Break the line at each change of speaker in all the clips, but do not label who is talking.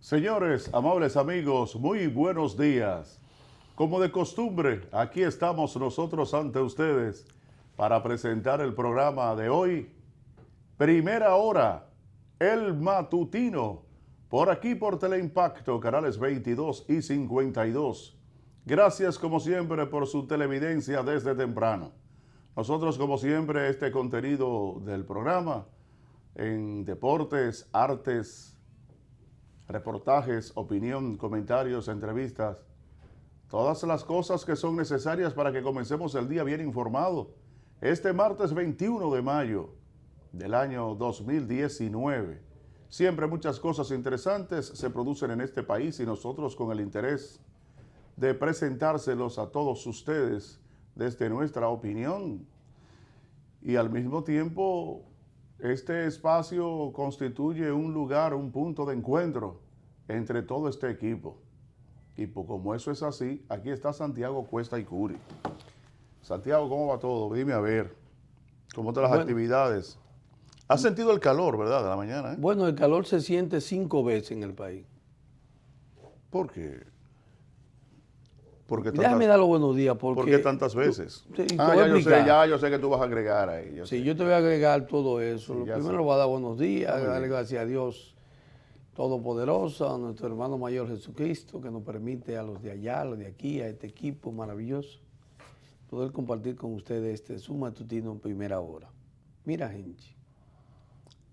Señores, amables amigos, muy buenos días. Como de costumbre, aquí estamos nosotros ante ustedes para presentar el programa de hoy, Primera Hora, el matutino, por aquí por Teleimpacto, canales 22 y 52. Gracias como siempre por su televidencia desde temprano. Nosotros como siempre este contenido del programa en deportes, artes, reportajes, opinión, comentarios, entrevistas, todas las cosas que son necesarias para que comencemos el día bien informado. Este martes 21 de mayo del año 2019. Siempre muchas cosas interesantes se producen en este país y nosotros con el interés de presentárselos a todos ustedes desde nuestra opinión. Y al mismo tiempo, este espacio constituye un lugar, un punto de encuentro entre todo este equipo. Y como eso es así, aquí está Santiago Cuesta y Curi. Santiago, ¿cómo va todo? Dime a ver, ¿cómo están las actividades? ¿Has sentido el calor, verdad, de la mañana?
Bueno, el calor se siente 5 veces en el país.
¿Por qué? Porque
Déjame dar los buenos días porque...
¿Por qué tantas veces?
Ya
yo sé que tú vas a agregar ahí.
Yo te voy a agregar todo eso.
Sí,
lo
ya
primero
sé.
le voy a dar buenos días,
Muy
darle
bien.
gracias a Dios Todopoderoso, a nuestro hermano mayor Jesucristo, que nos permite a los de allá, a los de aquí, a este equipo maravilloso, poder compartir con ustedes este su matutino en primera hora. Mira, gente,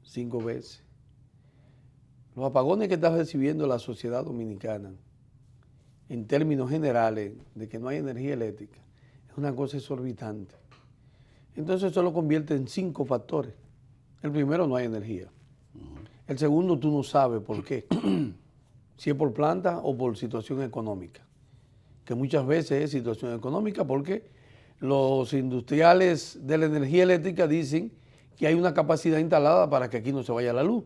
5 veces. Los apagones que está recibiendo la sociedad dominicana, en términos generales, de que no hay energía eléctrica, es una cosa exorbitante. Entonces eso lo convierte en 5 factores. El primero, no hay energía. El segundo, tú no sabes por qué. Si es por planta o por situación económica. Que muchas veces es situación económica porque los industriales de la energía eléctrica dicen que hay una capacidad instalada para que aquí no se vaya la luz.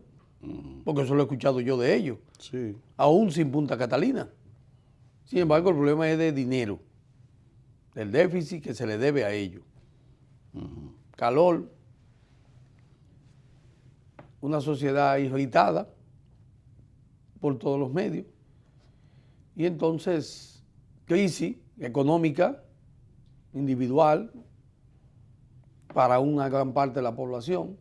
Porque eso lo he escuchado yo de ellos.
Sí.
Aún sin Punta Catalina. Sin embargo, el problema es de dinero. Del déficit que se le debe a ellos. Calor. Una sociedad irritada por todos los medios. Y entonces, crisis económica, individual, para una gran parte de la población.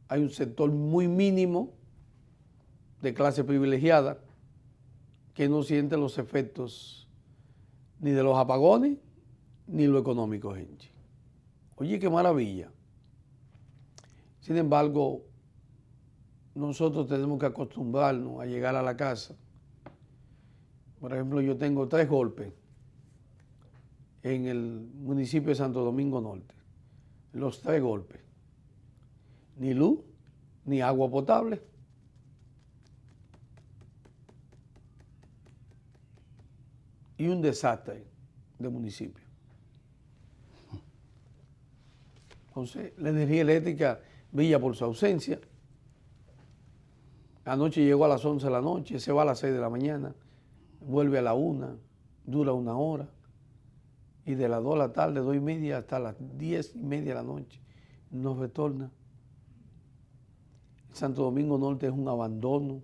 Hay un sector muy mínimo de clase privilegiada que no siente los efectos ni de los apagones ni lo económico, gente. Oye, qué maravilla. Sin embargo, nosotros tenemos que acostumbrarnos a llegar a la casa. Por ejemplo, yo tengo 3 golpes en el municipio de Santo Domingo Norte. Los 3 golpes. Ni luz, ni agua potable. Y un desastre de municipio. Entonces, la energía eléctrica brilla por su ausencia. Anoche llegó a las 11 de la noche, se va a las 6 de la mañana, vuelve a la 1, dura 1 hora. Y de las 2 de la tarde, 2:30 hasta las 10:30 de la noche, no retorna. Santo Domingo Norte es un abandono.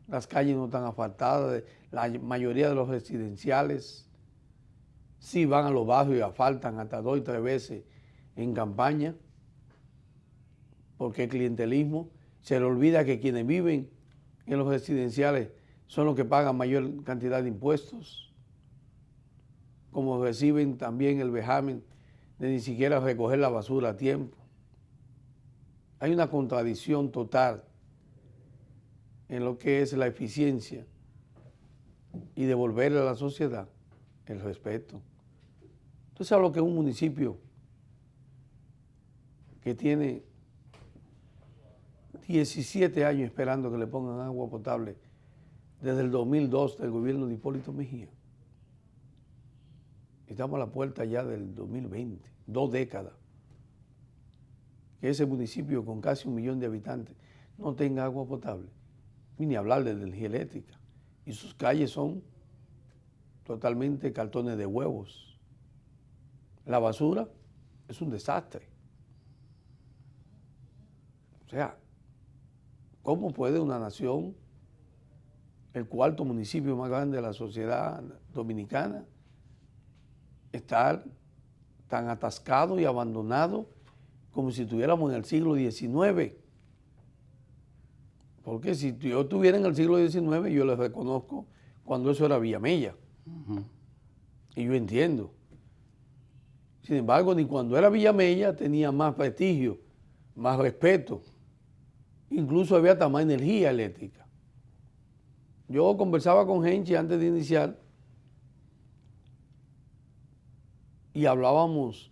Las calles no están asfaltadas, la mayoría de los residenciales sí van a los barrios y asfaltan hasta 2 y 3 veces en campaña, porque el clientelismo se le olvida que quienes viven en los residenciales son los que pagan mayor cantidad de impuestos, como reciben también el vejamen de ni siquiera recoger la basura a tiempo. Hay una contradicción total en lo que es la eficiencia y devolverle a la sociedad el respeto. Entonces, ¿sabes lo que es un municipio que tiene 17 años esperando que le pongan agua potable desde el 2002 del gobierno de Hipólito Mejía? Estamos a la puerta ya del 2020, 2 décadas. Que ese municipio con casi 1 millón de habitantes no tenga agua potable, ni hablar de energía eléctrica. Y sus calles son totalmente cartones de huevos. La basura es un desastre. O sea, ¿cómo puede una nación el cuarto municipio más grande de la sociedad dominicana, está tan atascado y abandonado como si estuviéramos en el siglo XIX. Porque si yo estuviera en el siglo XIX, yo les reconozco cuando eso era Villamella. Y yo entiendo. Sin embargo, ni cuando era Villamella tenía más prestigio, más respeto. Incluso había hasta más energía eléctrica. Yo conversaba con gente antes de iniciar y hablábamos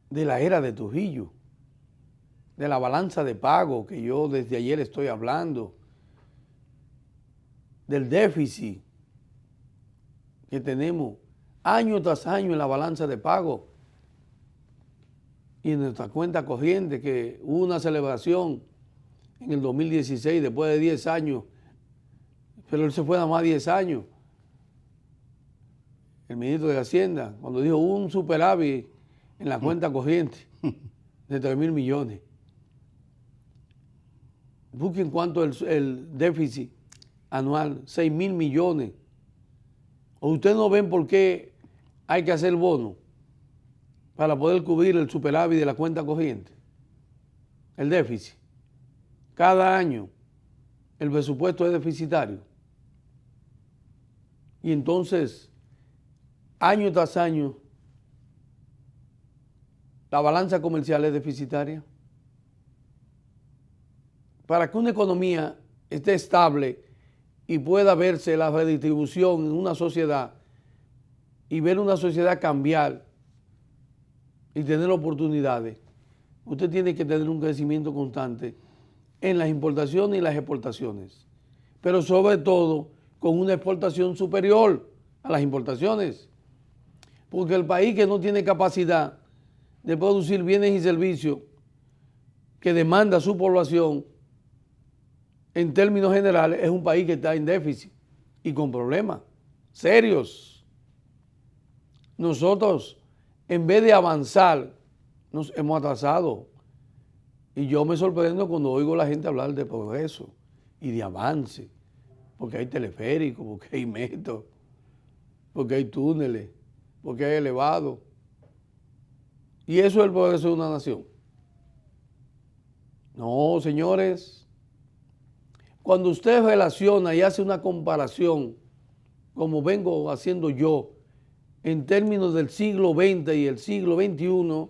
de la era de Trujillo, de la balanza de pago que yo desde ayer estoy hablando, del déficit que tenemos año tras año en la balanza de pago y en nuestra cuenta corriente, que hubo una celebración en el 2016 después de 10 años, pero él se fue nada más 10 años. El ministro de Hacienda, cuando dijo hubo un superávit en la cuenta corriente de 3.000 millones. Busquen cuánto es el déficit anual, 6.000 millones. ¿O ustedes no ven por qué hay que hacer bono para poder cubrir el superávit de la cuenta corriente? El déficit. Cada año el presupuesto es deficitario. Y entonces, año tras año, la balanza comercial es deficitaria. Para que una economía esté estable y pueda verse la redistribución en una sociedad y ver una sociedad cambiar y tener oportunidades, usted tiene que tener un crecimiento constante en las importaciones y las exportaciones, pero sobre todo con una exportación superior a las importaciones, porque el país que no tiene capacidad de producir bienes y servicios que demanda su población, en términos generales, es un país que está en déficit y con problemas serios. Nosotros, en vez de avanzar, nos hemos atrasado. Y yo me sorprendo cuando oigo a la gente hablar de progreso y de avance, porque hay teleféricos, porque hay metros, porque hay túneles, porque hay elevados. Y eso es el progreso de una nación. No, señores. Cuando usted relaciona y hace una comparación, como vengo haciendo yo, en términos del siglo XX y el siglo XXI,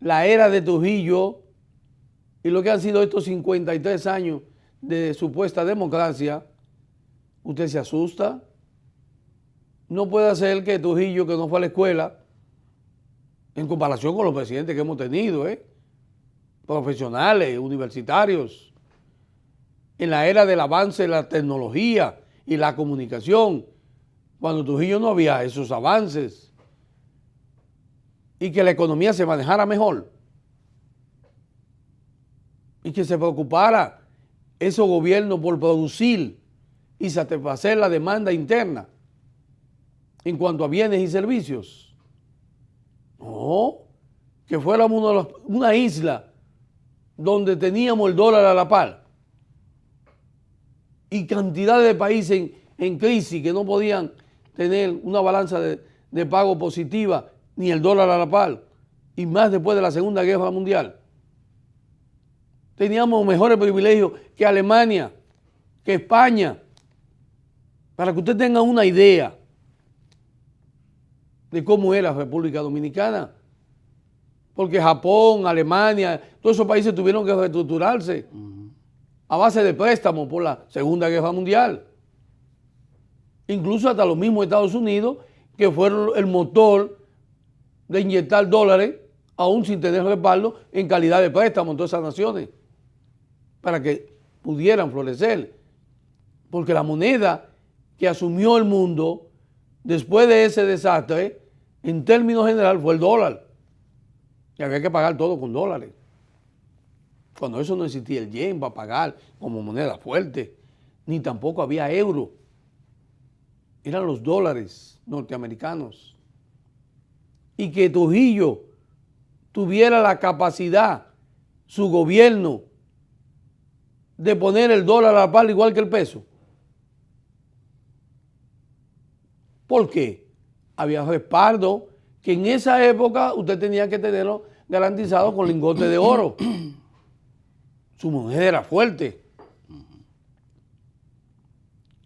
la era de Trujillo y lo que han sido estos 53 años de supuesta democracia, usted se asusta. No puede ser que Trujillo, que no fue a la escuela, en comparación con los presidentes que hemos tenido, profesionales, universitarios, en la era del avance de la tecnología y la comunicación, cuando Trujillo no había esos avances, y que la economía se manejara mejor, y que se preocupara esos gobiernos por producir y satisfacer la demanda interna en cuanto a bienes y servicios. No, que fuéramos una isla donde teníamos el dólar a la par, y cantidad de países en crisis que no podían tener una balanza de pago positiva ni el dólar a la par, y más después de la Segunda Guerra Mundial. Teníamos mejores privilegios que Alemania, que España, para que usted tenga una idea de cómo era la República Dominicana. Porque Japón, Alemania, todos esos países tuvieron que reestructurarse a base de préstamos por la Segunda Guerra Mundial. Incluso hasta los mismos Estados Unidos, que fueron el motor de inyectar dólares, aún sin tener respaldo, en calidad de préstamo en todas esas naciones, para que pudieran florecer. Porque la moneda que asumió el mundo después de ese desastre, en términos generales, fue el dólar. Y había que pagar todo con dólares. Cuando eso no existía el yen para pagar como moneda fuerte, ni tampoco había euro. Eran los dólares norteamericanos. Y que Trujillo tuviera la capacidad, su gobierno, de poner el dólar a la par igual que el peso. ¿Por qué? Había respaldo que en esa época usted tenía que tenerlo garantizado con lingotes de oro. Su moneda era fuerte.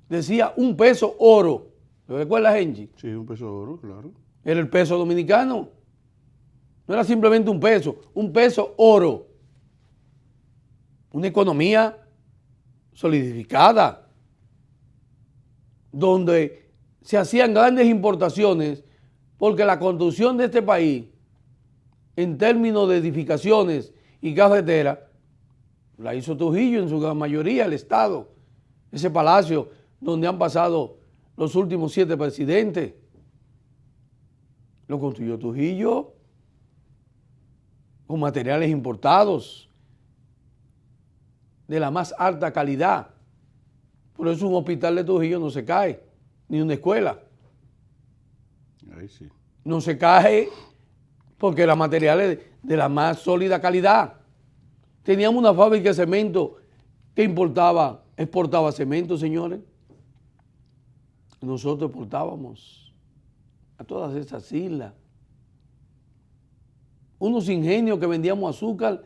Decía un peso oro. ¿Lo recuerdas, Genji?
Sí, un peso de oro, claro.
Era el peso dominicano. No era simplemente un peso oro. Una economía solidificada, donde se hacían grandes importaciones, porque la construcción de este país, en términos de edificaciones y carreteras, la hizo Trujillo en su gran mayoría, el Estado. Ese palacio donde han pasado los últimos 7 presidentes, lo construyó Trujillo con materiales importados de la más alta calidad. Por eso un hospital de Trujillo no se cae, ni una escuela.
Ahí sí.
No se cae porque los materiales de la más sólida calidad. Teníamos una fábrica de cemento que exportaba cemento, señores. Nosotros exportábamos a todas esas islas. Unos ingenios que vendíamos azúcar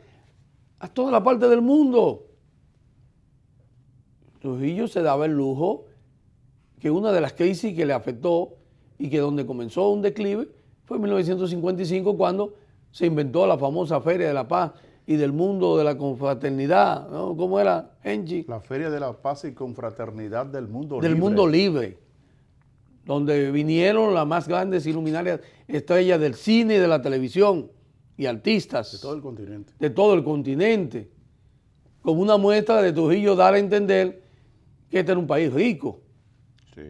a toda la parte del mundo. Trujillo se daba el lujo que una de las crisis que le afectó y que donde comenzó un declive fue en 1955, cuando se inventó la famosa Feria de la Paz y del Mundo de la Confraternidad, ¿no? ¿Cómo era, Enchi?
La Feria de la Paz y Confraternidad del Mundo Libre.
Del Mundo Libre, donde vinieron las más grandes y luminarias estrellas del cine y de la televisión y artistas.
De todo el continente.
De todo el continente. Como una muestra de Trujillo dar a entender que este era un país rico.
Sí.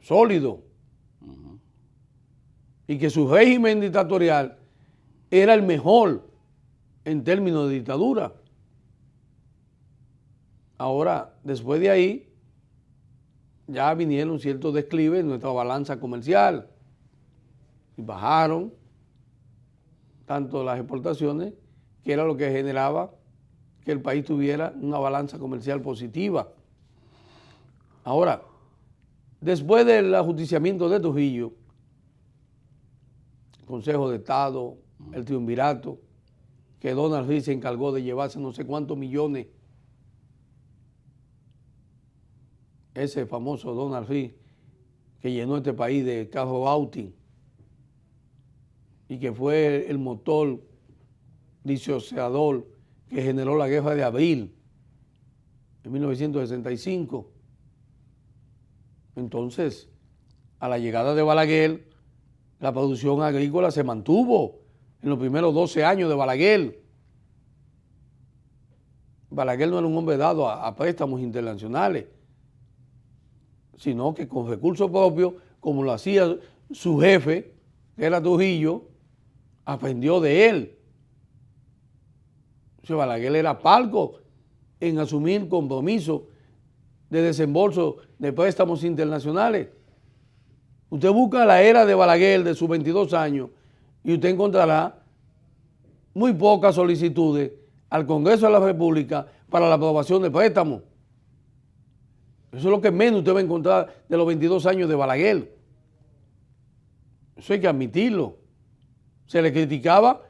Sólido. Y que su régimen dictatorial era el mejor en términos de dictadura. Ahora, después de ahí, ya vinieron ciertos declives en nuestra balanza comercial y bajaron tanto las exportaciones, que era lo que generaba que el país tuviera una balanza comercial positiva. Ahora, después del ajusticiamiento de Trujillo, el Consejo de Estado, el triunvirato, que Donald Trump se encargó de llevarse no sé cuántos millones, ese famoso Donald Trump que llenó este país de carro outing y que fue el motor disociador que generó la guerra de abril en 1965. Entonces, a la llegada de Balaguer, la producción agrícola se mantuvo en los primeros 12 años de Balaguer. Balaguer no era un hombre dado a préstamos internacionales, sino que con recursos propios, como lo hacía su jefe, que era Trujillo, aprendió de él. O sea, Balaguer era parco en asumir compromisos de desembolso de préstamos internacionales. Usted busca la era de Balaguer de sus 22 años y usted encontrará muy pocas solicitudes al Congreso de la República para la aprobación de préstamos. Eso es lo que menos usted va a encontrar de los 22 años de Balaguer. Eso hay que admitirlo. Se le criticaba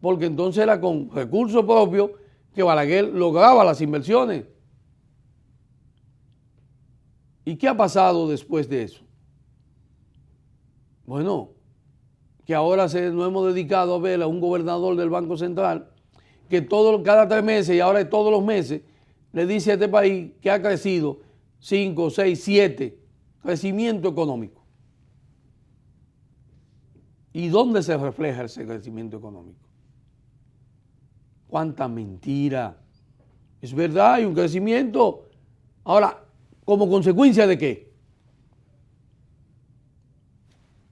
porque entonces era con recursos propios que Balaguer lograba las inversiones. ¿Y qué ha pasado después de eso? Bueno, que ahora nos hemos dedicado a ver a un gobernador del Banco Central que cada 3 meses y ahora todos los meses le dice a este país que ha crecido 5, 6, 7, crecimiento económico. ¿Y dónde se refleja ese crecimiento económico? ¡Cuánta mentira! Es verdad, hay un crecimiento. Ahora, ¿como consecuencia de qué?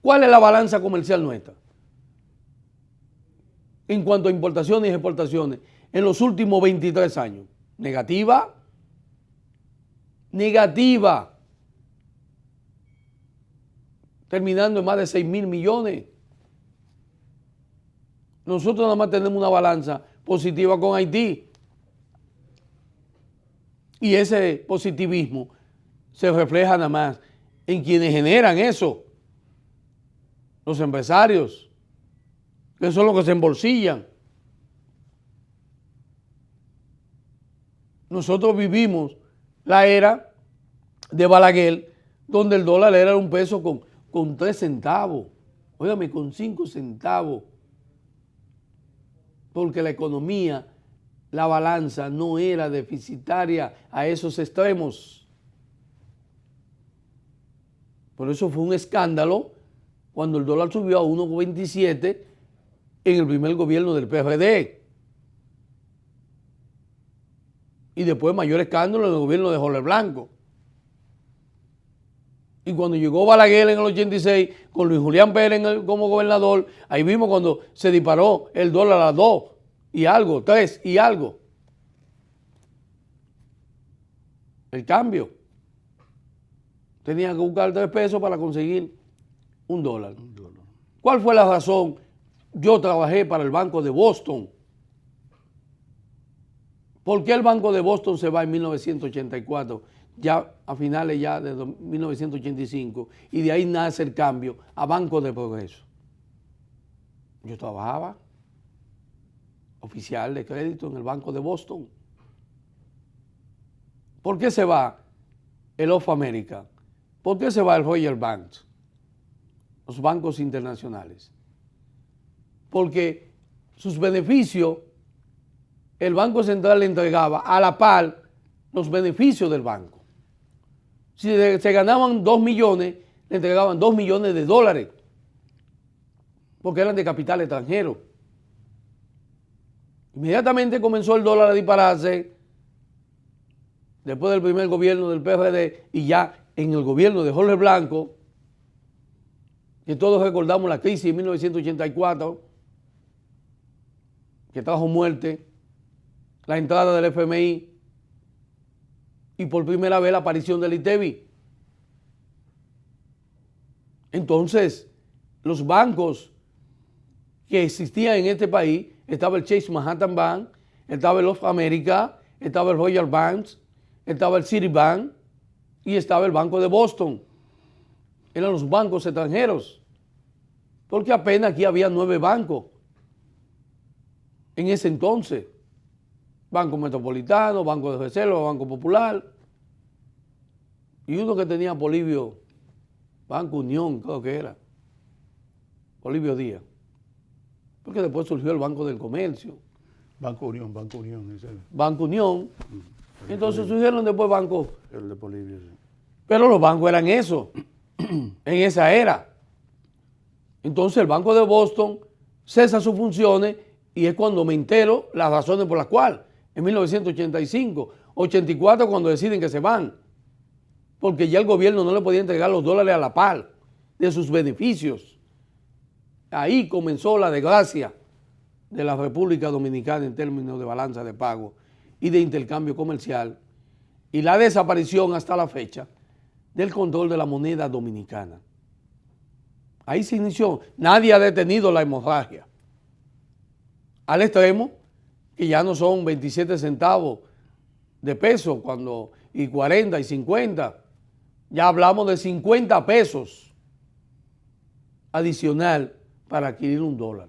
¿Cuál es la balanza comercial nuestra? En cuanto a importaciones y exportaciones, en los últimos 23 años. Negativa. Negativa. Terminando en más de 6.000 millones. Nosotros nada más tenemos una balanza positiva con Haití. Y ese positivismo se refleja nada más en quienes generan eso, los empresarios, que son los que se embolsillan. Nosotros vivimos la era de Balaguer, donde el dólar era un peso con 3 centavos, óigame, con 5 centavos, porque la economía, la balanza no era deficitaria a esos extremos. Por eso fue un escándalo cuando el dólar subió a 1,27 en el primer gobierno del PRD. Y después mayor escándalo en el gobierno de Jorge Blanco. Y cuando llegó Balaguer en el 86, con Luis Julián Pérez como gobernador, ahí vimos cuando se disparó el dólar a 2 y algo, 3 y algo. El cambio. Tenía que buscar 3 pesos para conseguir $1. ¿Cuál fue la razón? Yo trabajé para el Banco de Boston. ¿Por qué el Banco de Boston se va en 1984? Ya a finales ya de 1985, y de ahí nace el cambio a Banco de Progreso. Yo trabajaba oficial de crédito en el Banco de Boston. ¿Por qué se va el Of America? ¿Por qué se va el Royal Bank? Los bancos internacionales. Porque sus beneficios, el Banco Central le entregaba a la par los beneficios del banco. Si se ganaban 2 millones, le entregaban $2 millones, porque eran de capital extranjero. Inmediatamente comenzó el dólar a dispararse, después del primer gobierno del PRD y ya en el gobierno de Jorge Blanco, que todos recordamos la crisis de 1984, que trajo muerte, la entrada del FMI, y por primera vez la aparición del ITEBI. Entonces, los bancos que existían en este país, estaba el Chase Manhattan Bank, estaba el Of America, estaba el Royal Bank, estaba el Citibank y estaba el Banco de Boston. Eran los bancos extranjeros, porque apenas aquí había 9 bancos en ese entonces. Banco Metropolitano, Banco de Reserva, Banco Popular, y uno que tenía Polibio, Banco Unión, creo que era, Polibio Díaz, porque después surgió el Banco del Comercio.
Banco Unión. Ese.
Banco Unión. Entonces surgieron después bancos.
El de Polibio, sí.
Pero los bancos eran eso, en esa era. Entonces el Banco de Boston cesa sus funciones y es cuando me entero las razones por las cuales. En 1985, 84 cuando deciden que se van, porque ya el gobierno no le podía entregar los dólares a la par de sus beneficios. Ahí comenzó la desgracia de la República Dominicana en términos de balanza de pago y de intercambio comercial, y la desaparición hasta la fecha del control de la moneda dominicana. Ahí se inició. Nadie ha detenido la hemorragia. Al extremo que ya no son 27 centavos de peso y 40 y 50. Ya hablamos de 50 pesos adicional para adquirir $1.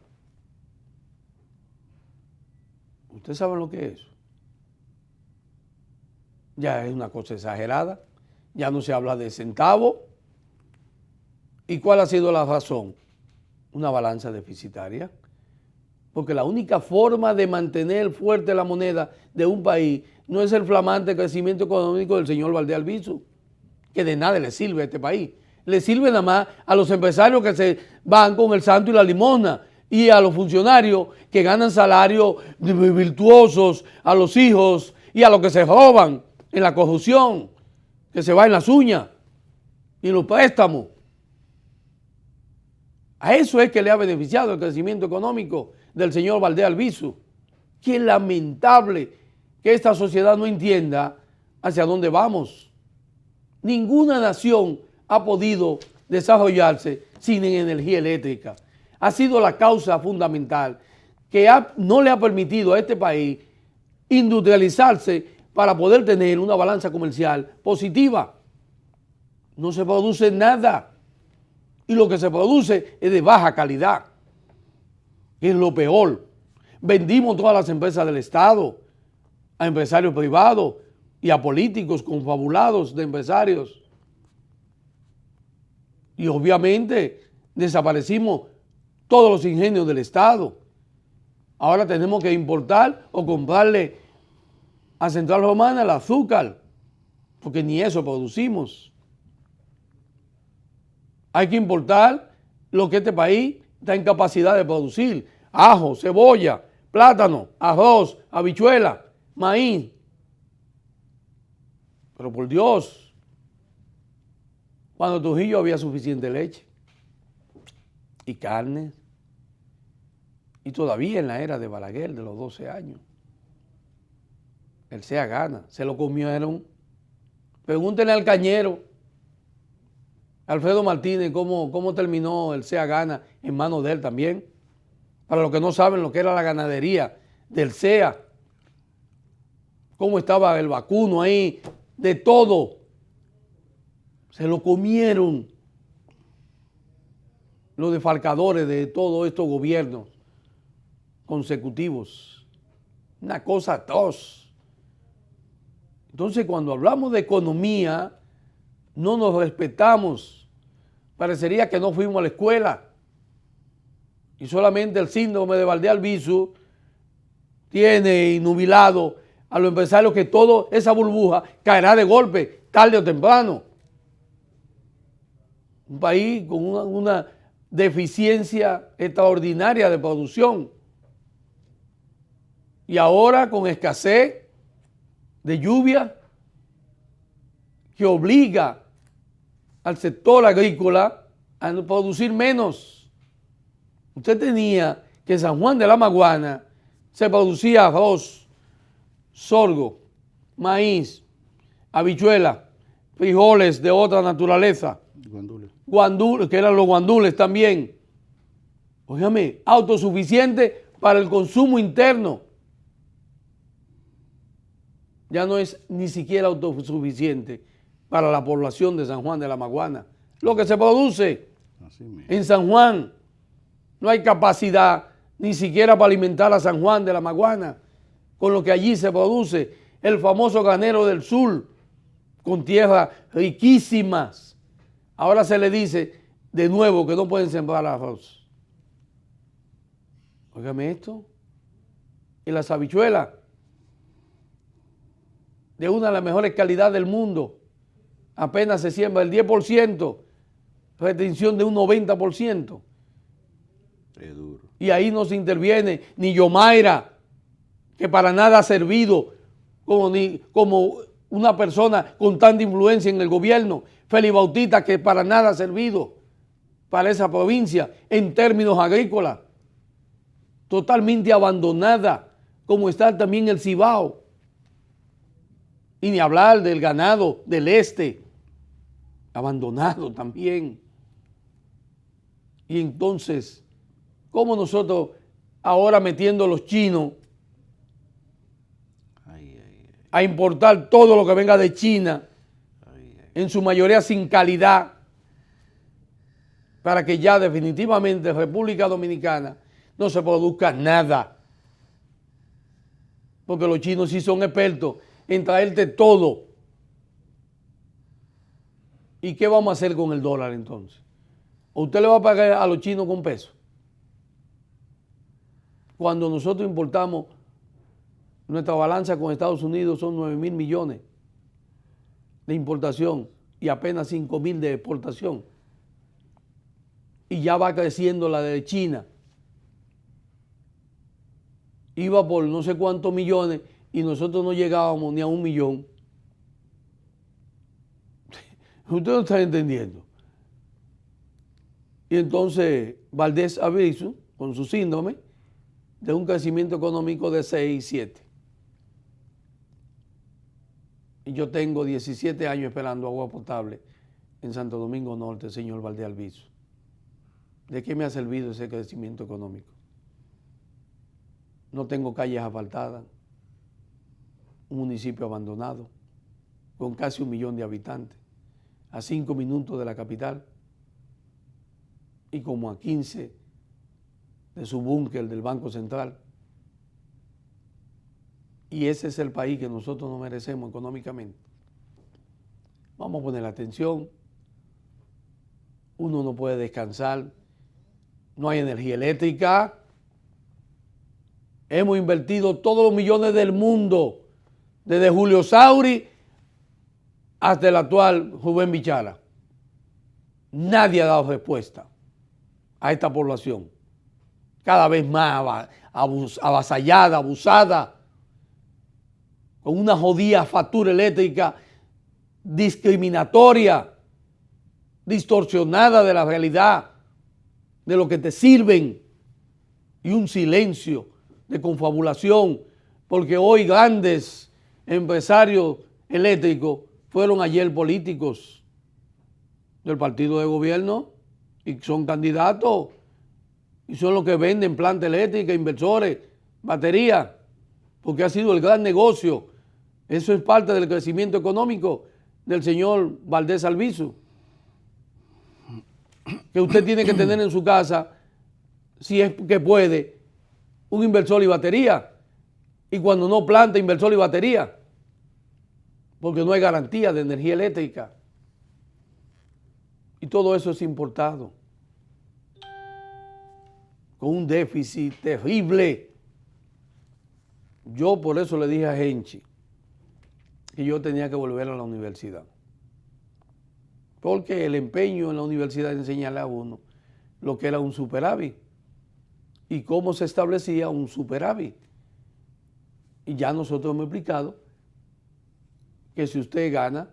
¿Ustedes saben lo que es eso? Ya es una cosa exagerada. Ya no se habla de centavos. ¿Y cuál ha sido la razón? Una balanza deficitaria. Porque la única forma de mantener fuerte la moneda de un país no es el flamante crecimiento económico del señor Valdés Albizu, que de nada le sirve a este país. Le sirve nada más a los empresarios que se van con el santo y la limosna y a los funcionarios que ganan salarios virtuosos, a los hijos y a los que se roban en la corrupción, que se va en las uñas y en los préstamos. A eso es que le ha beneficiado el crecimiento económico del señor Valdés Albizu. Qué lamentable que esta sociedad no entienda hacia dónde vamos. Ninguna nación ha podido desarrollarse sin energía eléctrica. Ha sido la causa fundamental que no le ha permitido a este país industrializarse para poder tener una balanza comercial positiva. No se produce nada. Y lo que se produce es de baja calidad, que es lo peor. Vendimos todas las empresas del Estado a empresarios privados y a políticos confabulados de empresarios. Y obviamente desaparecimos todos los ingenios del Estado. Ahora tenemos que importar o comprarle a Central Romana el azúcar, porque ni eso producimos. Hay que importar lo que este país está en capacidad de producir: ajo, cebolla, plátano, arroz, habichuela, maíz. Pero por Dios, cuando Trujillo había suficiente leche y carne, y todavía en la era de Balaguer, de los 12 años, el SEA gana, se lo comieron. Pregúntenle al cañero, Alfredo Martínez, cómo terminó el SEA gana en manos de él también. Para los que no saben lo que era la ganadería del SEA, cómo estaba el vacuno ahí, de todo. Se lo comieron los defalcadores de todos estos gobiernos consecutivos. Una cosa atroz. Entonces, cuando hablamos de economía, no nos respetamos. Parecería que no fuimos a la escuela. Y solamente el síndrome de Valdés Albizu tiene inubilado a los empresarios que toda esa burbuja caerá de golpe, tarde o temprano. Un país con una deficiencia extraordinaria de producción. Y ahora con escasez de lluvia que obliga al sector agrícola a producir menos. Usted tenía que en San Juan de la Maguana se producía arroz, sorgo, maíz, habichuela, frijoles de otra naturaleza, guandules, que eran los guandules también. Óigame, autosuficiente para el consumo interno. Ya no es ni siquiera autosuficiente para la población de San Juan de la Maguana. Lo que se produce en San Juan, no hay capacidad ni siquiera para alimentar a San Juan de la Maguana con lo que allí se produce. El famoso granero del sur, con tierras riquísimas. Ahora se le dice de nuevo que no pueden sembrar arroz. Óigame esto. Y las habichuelas, de una de las mejores calidades del mundo, apenas se siembra el 10%, retención de un 90%.
Es duro.
Y ahí no se interviene ni Yomaira, que para nada ha servido como una persona con tanta influencia en el gobierno. Félix Bautista, que para nada ha servido para esa provincia en términos agrícolas. Totalmente abandonada, como está también el Cibao. Y ni hablar del ganado del este, abandonado también. Y entonces, ¿cómo nosotros ahora metiendo a los chinos a importar todo lo que venga de China, en su mayoría sin calidad, para que ya definitivamente en República Dominicana no se produzca nada? Porque los chinos sí son expertos en traerte todo. ¿Y qué vamos a hacer con el dólar entonces? ¿O usted le va a pagar a los chinos con pesos? Cuando nosotros importamos, nuestra balanza con Estados Unidos son 9,000 millones de importación y apenas 5,000 de exportación. Y ya va creciendo la de China. Iba por no sé cuántos millones y nosotros no llegábamos ni a 1 millón. Usted no está entendiendo. Y entonces Valdés Albizu, con su síndrome, de un crecimiento económico de 6, 7. Y yo tengo 17 años esperando agua potable en Santo Domingo Norte, señor Valdés Albizu. ¿De qué me ha servido ese crecimiento económico? No tengo calles asfaltadas, un municipio abandonado, con casi 1 millón de habitantes. a 5 minutos de la capital y como a 15 de su búnker del Banco Central. Y ese es el país que nosotros nos merecemos económicamente. Vamos a poner atención. Uno no puede descansar. No hay energía eléctrica. Hemos invertido todos los millones del mundo, desde Julio Sauri hasta el actual Rubén Bichala. Nadie ha dado respuesta a esta población, cada vez más avasallada, abusada, con una jodida factura eléctrica discriminatoria, distorsionada de la realidad, de lo que te sirven, y un silencio de confabulación, porque hoy grandes empresarios eléctricos fueron ayer políticos del partido de gobierno y son candidatos y son los que venden planta eléctrica, inversores, baterías, porque ha sido el gran negocio. Eso es parte del crecimiento económico del señor Valdés Albizu, que usted tiene que tener en su casa, si es que puede, un inversor y batería, y cuando no planta, inversor y batería, porque no hay garantía de energía eléctrica. Y todo eso es importado, con un déficit terrible. Yo por eso le dije a Henchi que yo tenía que volver a la universidad, porque el empeño en la universidad es enseñarle a uno lo que era un superávit y cómo se establecía un superávit. Y ya nosotros hemos explicado que si usted gana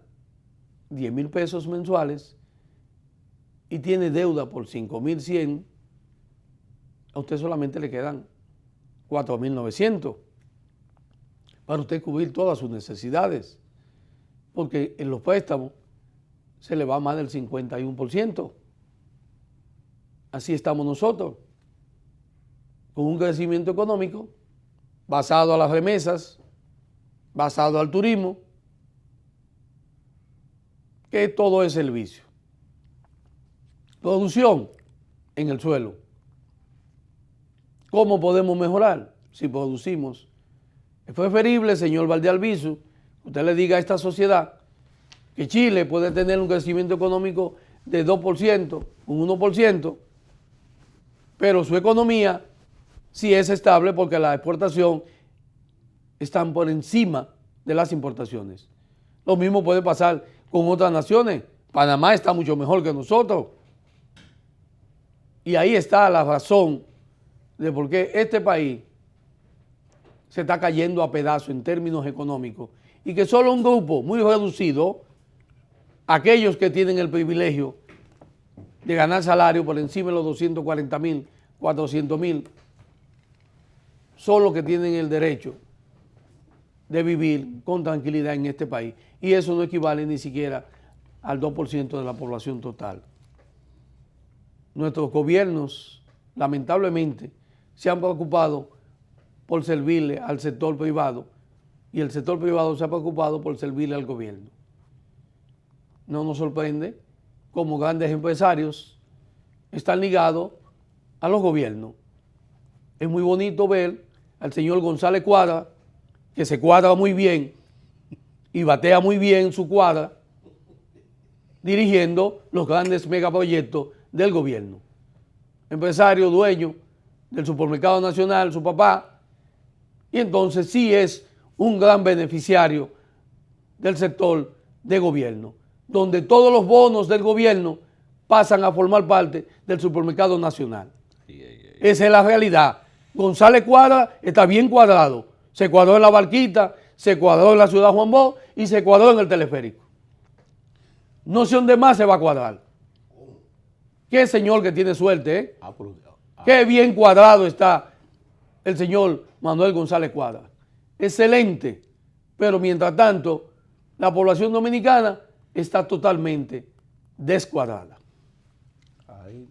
10,000 pesos mensuales y tiene deuda por 5,100, a usted solamente le quedan 4,900 para usted cubrir todas sus necesidades, porque en los préstamos se le va más del 51%. Así estamos nosotros, con un crecimiento económico basado a las remesas, basado al turismo, que todo es servicio. Producción en el suelo. ¿Cómo podemos mejorar? Si producimos. Es preferible, señor Valdés Albizu, que usted le diga a esta sociedad que Chile puede tener un crecimiento económico de 2%, un 1%, pero su economía sí es estable porque la exportación están por encima de las importaciones. Lo mismo puede pasar con otras naciones. Panamá está mucho mejor que nosotros. Y ahí está la razón de por qué este país se está cayendo a pedazos en términos económicos y que solo un grupo muy reducido, aquellos que tienen el privilegio de ganar salario por encima de los 240,000, 400,000, son los que tienen el derecho de vivir con tranquilidad en este país. Y eso no equivale ni siquiera al 2% de la población total. Nuestros gobiernos, lamentablemente, se han preocupado por servirle al sector privado y el sector privado se ha preocupado por servirle al gobierno. No nos sorprende cómo grandes empresarios están ligados a los gobiernos. Es muy bonito ver al señor González Cuadra, que se cuadra muy bien y batea muy bien su cuadra, dirigiendo los grandes megaproyectos del gobierno. Empresario, dueño del Supermercado Nacional, su papá, y entonces sí es un gran beneficiario del sector de gobierno, donde todos los bonos del gobierno pasan a formar parte del Supermercado Nacional. Esa es la realidad. González Cuadra está bien cuadrado. Se cuadró en la Barquita, se cuadró en la Ciudad Juan Bosch y se cuadró en el teleférico. No sé dónde más se va a cuadrar. Qué señor que tiene suerte, ¿eh? Qué bien cuadrado está el señor Manuel González Cuadra. Excelente. Pero mientras tanto, la población dominicana está totalmente descuadrada.
Ahí